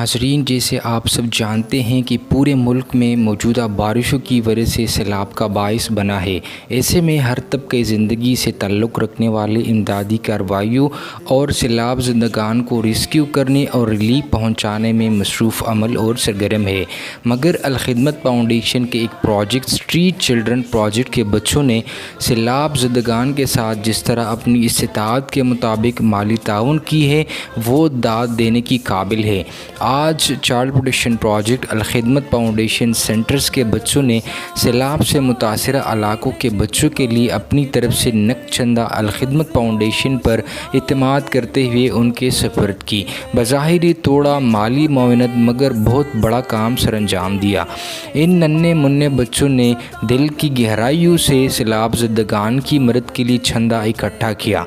ناظرین، جیسے آپ سب جانتے ہیں کہ پورے ملک میں موجودہ بارشوں کی وجہ سے سیلاب کا باعث بنا ہے۔ ایسے میں ہر طبقہ زندگی سے تعلق رکھنے والے امدادی کارروائیوں اور سیلاب زدگان کو ریسکیو کرنے اور ریلیف پہنچانے میں مصروف عمل اور سرگرم ہے، مگر الخدمت فاؤنڈیشن کے ایک پروجیکٹ اسٹریٹ چلڈرن پروجیکٹ کے بچوں نے سیلاب زدگان کے ساتھ جس طرح اپنی استطاعت کے مطابق مالی تعاون کی ہے وہ داد دینے کی قابل ہے۔ آج child protection project Alkhidmat foundation centres کے بچوں نے سیلاب سے متاثرہ علاقوں کے بچوں کے لیے اپنی طرف سے نقد چندہ الخدمت فاؤنڈیشن پر اعتماد کرتے ہوئے ان کے سپرد کی۔ بظاہر یہ تھوڑا مالی معاونت مگر بہت بڑا کام سر انجام دیا۔ ان ننھے منھے بچوں نے دل کی گہرائیوں سے سیلاب زدگان کی مدد کے لیے چندہ اکٹھا کیا۔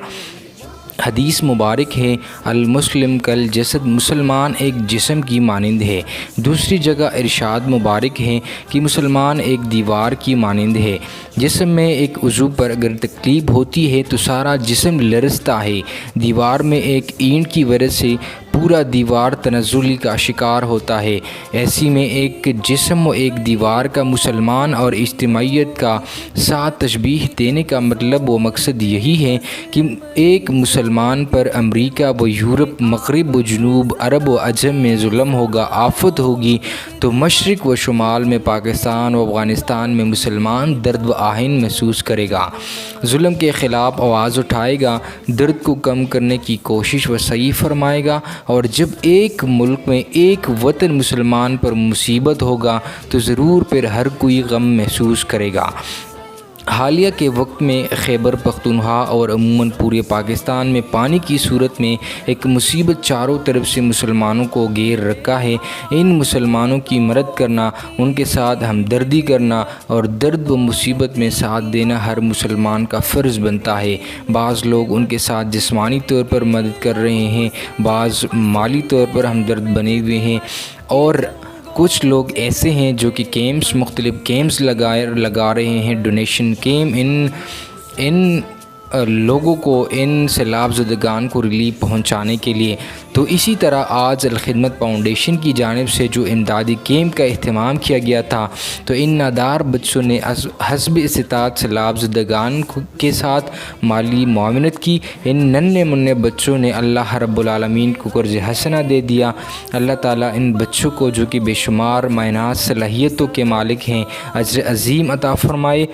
حدیث مبارک ہے، المسلم کالجسد، مسلمان ایک جسم کی مانند ہے۔ دوسری جگہ ارشاد مبارک ہے کہ مسلمان ایک دیوار کی مانند ہے۔ جسم میں ایک عضو پر اگر تکلیف ہوتی ہے تو سارا جسم لرزتا ہے۔ دیوار میں ایک اینٹ کی وجہ سے پورا دیوار تنزلی کا شکار ہوتا ہے۔ ایسی میں ایک جسم و ایک دیوار کا مسلمان اور اجتماعیت کا ساتھ تشبیہ دینے کا مطلب و مقصد یہی ہے کہ ایک مسلمان پر امریکہ و یورپ، مغرب و جنوب، عرب و عجم میں ظلم ہوگا، آفت ہوگی تو مشرق و شمال میں پاکستان و افغانستان میں مسلمان درد و آہن محسوس کرے گا، ظلم کے خلاف آواز اٹھائے گا، درد کو کم کرنے کی کوشش و سعی فرمائے گا، اور جب ایک ملک میں ایک وطن مسلمان پر مصیبت ہوگا تو ضرور پھر ہر کوئی غم محسوس کرے گا۔ حالیہ کے وقت میں خیبر پختونخوا اور عموماً پورے پاکستان میں پانی کی صورت میں ایک مصیبت چاروں طرف سے مسلمانوں کو گھیر رکھا ہے۔ ان مسلمانوں کی مدد کرنا، ان کے ساتھ ہمدردی کرنا اور درد و مصیبت میں ساتھ دینا ہر مسلمان کا فرض بنتا ہے۔ بعض لوگ ان کے ساتھ جسمانی طور پر مدد کر رہے ہیں، بعض مالی طور پر ہمدرد بنے ہوئے ہیں، اور کچھ لوگ ایسے ہیں جو کہ مختلف کیمپس لگا رہے ہیں، ڈونیشن کیمپ ان لوگوں کو، ان سیلاب زدگان کو ریلیف پہنچانے کے لیے۔ تو اسی طرح آج الخدمت فاؤنڈیشن کی جانب سے جو امدادی کیمپ کا اہتمام کیا گیا تھا، تو ان نادار بچوں نے حسب استطاعت سیلاب زدگان کے ساتھ مالی معاونت کی۔ ان ننھے منھے بچوں نے اللہ رب العالمین کو قرض حسنہ دے دیا۔ اللہ تعالیٰ ان بچوں کو جو کہ بے شمار معنویات صلاحیتوں کے مالک ہیں اجر عظیم عطا فرمائے،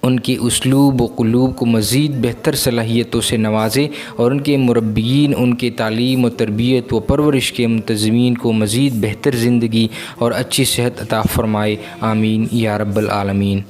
ان کے اسلوب و قلوب کو مزید بہتر صلاحیتوں سے نوازے، اور ان کے مربیین، ان کے تعلیم و تربیت و پرورش کے منتظمین کو مزید بہتر زندگی اور اچھی صحت عطا فرمائے۔ آمین یا رب العالمین۔